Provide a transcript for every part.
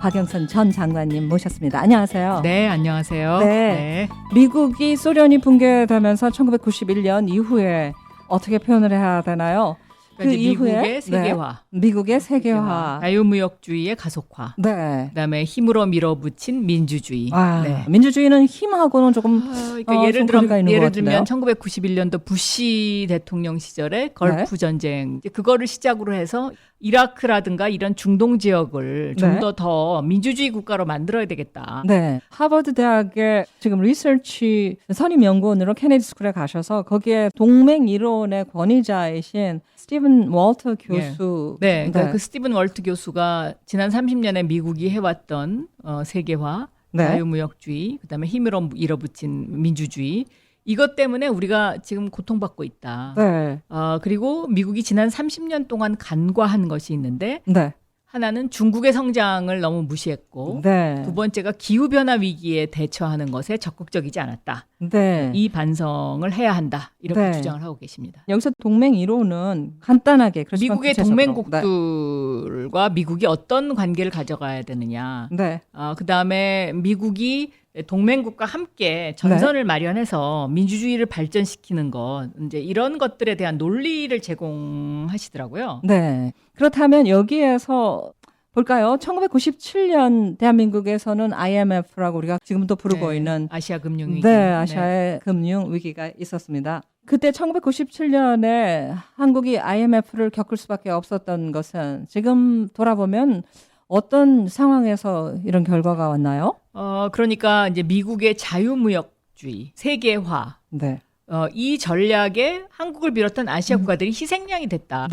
박영선 전 장관님 모셨습니다. 안녕하세요. 네, 안녕하세요. 네. 미국이 소련이 붕괴되면서 1991년 이후에 어떻게 표현을 해야 되나요? 그러니까 미국의 세계화, 미국의 세계화, 자유무역주의의 가속화, 네. 그다음에 힘으로 밀어붙인 민주주의. 네. 민주주의는 힘하고는 조금 그러니까 예를 들면 1991년도 부시 대통령 시절에 걸프 전쟁, 그거를 시작으로 해서 이라크라든가 이런 중동 지역을 좀 더 민주주의 국가로 만들어야 되겠다. 네. 하버드 대학의 지금 리서치 선임 연구원으로 케네디 스쿨에 가셔서 거기에 동맹 이론의 권위자이신 스티븐 월터 교수. 네. 그러니까 그 스티븐 월터 교수가 지난 30년에 미국이 해왔던 세계화, 자유무역주의, 그다음에 힘으로 밀어붙인 민주주의, 이것 때문에 우리가 지금 고통받고 있다. 네. 그리고 미국이 지난 30년 동안 간과한 것이 있는데 하나는 중국의 성장을 너무 무시했고 두 번째가 기후변화 위기에 대처하는 것에 적극적이지 않았다. 이 반성을 해야 한다. 이렇게 주장을 하고 계십니다. 여기서 동맹 이론은 간단하게 미국의 동맹국들과 미국이 어떤 관계를 가져가야 되느냐. 그다음에 미국이 동맹국과 함께 전선을 마련해서 민주주의를 발전시키는 것, 이제 이런 것들에 대한 논리를 제공하시더라고요. 네. 그렇다면 여기에서 볼까요? 1997년 대한민국에서는 IMF라고 우리가 지금도 부르고 있는 아시아 금융위기. 아시아의 금융 위기가 있었습니다. 그때 1997년에 한국이 IMF를 겪을 수밖에 없었던 것은 지금 돌아보면 어떤 상황에서 이런 결과가 왔나요? 그러니까 이제 미국의 자유무역주의, 세계화, 이 전략에 한국을 비롯한 아시아 국가들이 희생양이 됐다.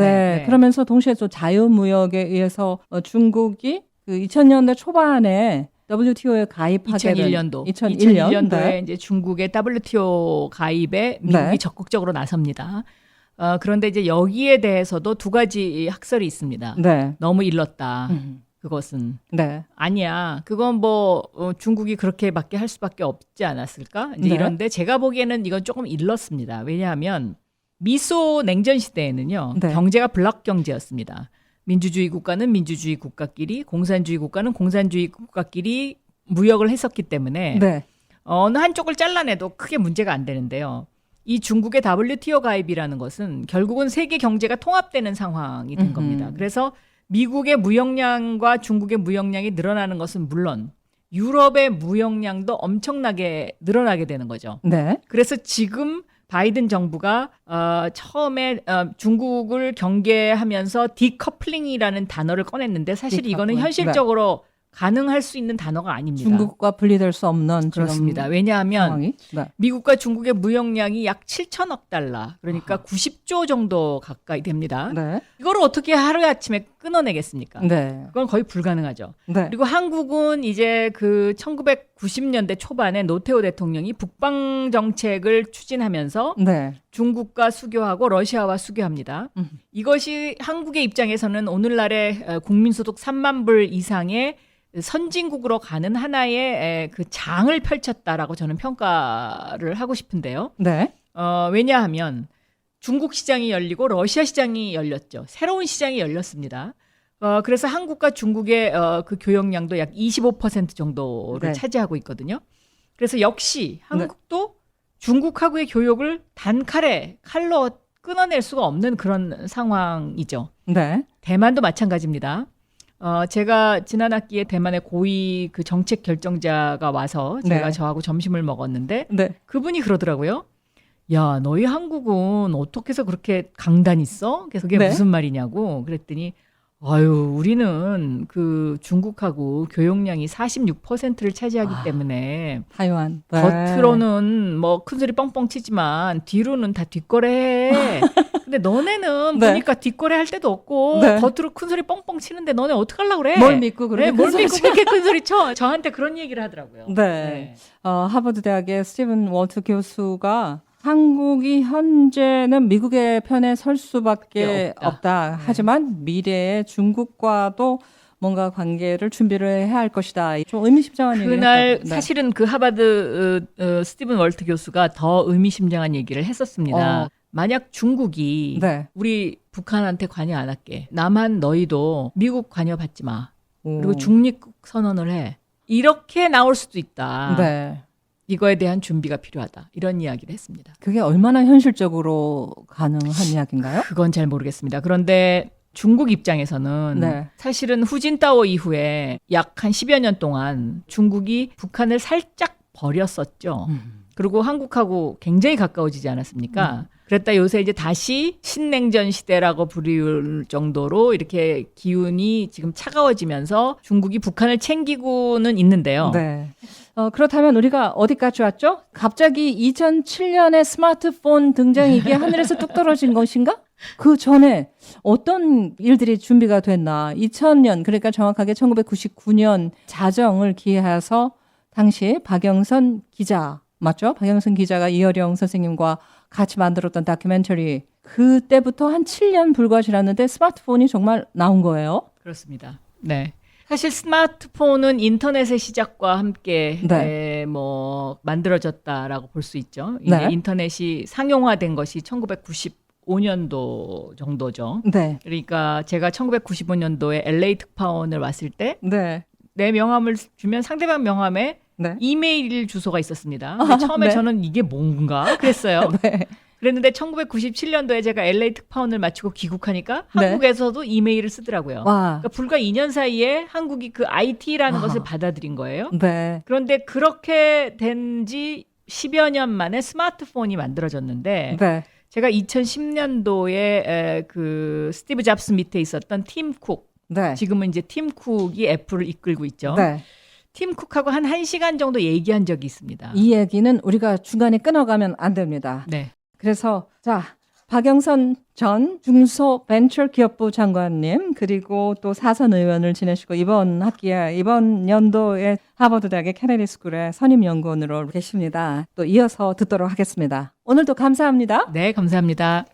그러면서 동시에 또 자유무역에 의해서 중국이 그 2000년대 초반에 WTO에 가입하게 된 2001년도에 이제 중국의 WTO 가입에 미국이 적극적으로 나섭니다. 그런데 이제 여기에 대해서도 두 가지 학설이 있습니다. 너무 일렀다. 그것은 아니야. 그건 뭐 중국이 그렇게밖에 할 수밖에 없지 않았을까? 이제 이런데 제가 보기에는 이건 조금 일렀습니다. 왜냐하면 미소 냉전 시대에는요. 경제가 블록 경제였습니다. 민주주의 국가는 민주주의 국가끼리, 공산주의 국가는 공산주의 국가끼리 무역을 했었기 때문에 어느 한쪽을 잘라내도 크게 문제가 안 되는데요. 이 중국의 WTO 가입이라는 것은 결국은 세계 경제가 통합되는 상황이 된 겁니다. 그래서 미국의 무역량과 중국의 무역량이 늘어나는 것은 물론 유럽의 무역량도 엄청나게 늘어나게 되는 거죠. 그래서 지금 바이든 정부가 처음에 중국을 경계하면서 디커플링이라는 단어를 꺼냈는데 사실 이거는 현실적으로 가능할 수 있는 단어가 아닙니다. 중국과 분리될 수 없는 그렇습니다. 왜냐하면 미국과 중국의 무역량이 약 7천억 달러, 그러니까 90조 정도 가까이 됩니다. 이거를 어떻게 하루아침에 끊어내겠습니까? 그건 거의 불가능하죠. 그리고 한국은 이제 그 1990년대 초반에 노태우 대통령이 북방 정책을 추진하면서 중국과 수교하고 러시아와 수교합니다. 이것이 한국의 입장에서는 오늘날의 국민소득 3만 불 이상의 선진국으로 가는 하나의 그 장을 펼쳤다라고 저는 평가를 하고 싶은데요. 왜냐하면 중국 시장이 열리고 러시아 시장이 열렸죠. 새로운 시장이 열렸습니다. 그래서 한국과 중국의 그 교역량도 약 25% 정도를 차지하고 있거든요. 그래서 역시 한국도 중국하고의 교역을 칼로 끊어낼 수가 없는 그런 상황이죠. 대만도 마찬가지입니다. 제가 지난 학기에 대만의 고위 그 정책 결정자가 와서 제가 저하고 점심을 먹었는데 그분이 그러더라고요. 야, 너희 한국은 어떻게 해서 그렇게 강단 있어? 그래서 그게 무슨 말이냐고 그랬더니 우리는 그 중국하고 교역량이 46%를 차지하기 때문에 타이완 겉으로는 뭐 큰소리 뻥뻥 치지만 뒤로는 다 뒷거래해. 근데 너네는 보니까 뒷거래 할 데도 없고 겉으로 큰소리 뻥뻥 치는데 너네 어떡하려고 그래? 뭘 믿고 그렇게 그렇게 큰소리 쳐? 저한테 그런 얘기를 하더라고요. 하버드 대학의 스티븐 월터 교수가 한국이 현재는 미국의 편에 설 수밖에 없다. 하지만 미래에 중국과도 뭔가 관계를 준비를 해야 할 것이다. 좀 의미심장한 얘기를 그날 사실은 그 하버드 스티븐 월터 교수가 더 의미심장한 얘기를 했었습니다. 만약 중국이 우리 북한한테 관여 안 할게. 나만 너희도 미국 관여 받지 마. 그리고 중립국 선언을 해. 이렇게 나올 수도 있다. 네. 이거에 대한 준비가 필요하다. 이런 이야기를 했습니다. 그게 얼마나 현실적으로 가능한 이야기인가요? 그건 잘 모르겠습니다. 그런데 중국 입장에서는 네. 사실은 후진타오 이후에 약 한 10여 년 동안 중국이 북한을 살짝 버렸었죠. 그리고 한국하고 굉장히 가까워지지 않았습니까? 그랬다 요새 이제 다시 신냉전 시대라고 부를 정도로 이렇게 기운이 지금 차가워지면서 중국이 북한을 챙기고는 있는데요. 네. 그렇다면 우리가 어디까지 왔죠? 갑자기 2007년에 스마트폰 등장이 이게 하늘에서 뚝 떨어진 것인가? 그 전에 어떤 일들이 준비가 됐나? 2000년, 그러니까 정확하게 1999년 자정을 기해서 당시 박영선 기자, 맞죠? 박영선 기자가 이어령 선생님과 같이 만들었던 다큐멘터리. 그때부터 한 7년 불과 지났는데 스마트폰이 정말 나온 거예요. 그렇습니다. 네. 사실 스마트폰은 인터넷의 시작과 함께 네. 만들어졌다라고 볼 수 있죠. 이게 네. 인터넷이 상용화된 것이 1995년도 정도죠. 네. 그러니까 제가 1995년도에 LA 특파원을 왔을 때 내 명함을 주면 상대방 명함에 네. 이메일 주소가 있었습니다. 근데 처음에 네. 저는 이게 뭔가 그랬어요. 네. 그랬는데 1997년도에 제가 LA 특파원을 마치고 귀국하니까 네. 한국에서도 이메일을 쓰더라고요. 그러니까 불과 2년 사이에 한국이 그 IT라는 것을 받아들인 거예요. 네. 그런데 그렇게 된 지 10여 년 만에 스마트폰이 만들어졌는데 네. 제가 2010년도에 그 스티브 잡스 밑에 있었던 팀 쿡, 네. 지금은 이제 팀 쿡이 애플을 이끌고 있죠. 네. 팀 쿡하고 한 1시간 정도 얘기한 적이 있습니다. 이 얘기는 우리가 중간에 끊어가면 안 됩니다. 네. 그래서 자, 박영선 전 중소벤처기업부 장관님 그리고 또 사선 의원을 지내시고 이번 연도에 하버드대학의 케네디 스쿨의 선임연구원으로 계십니다. 또 이어서 듣도록 하겠습니다. 오늘도 감사합니다. 네, 감사합니다.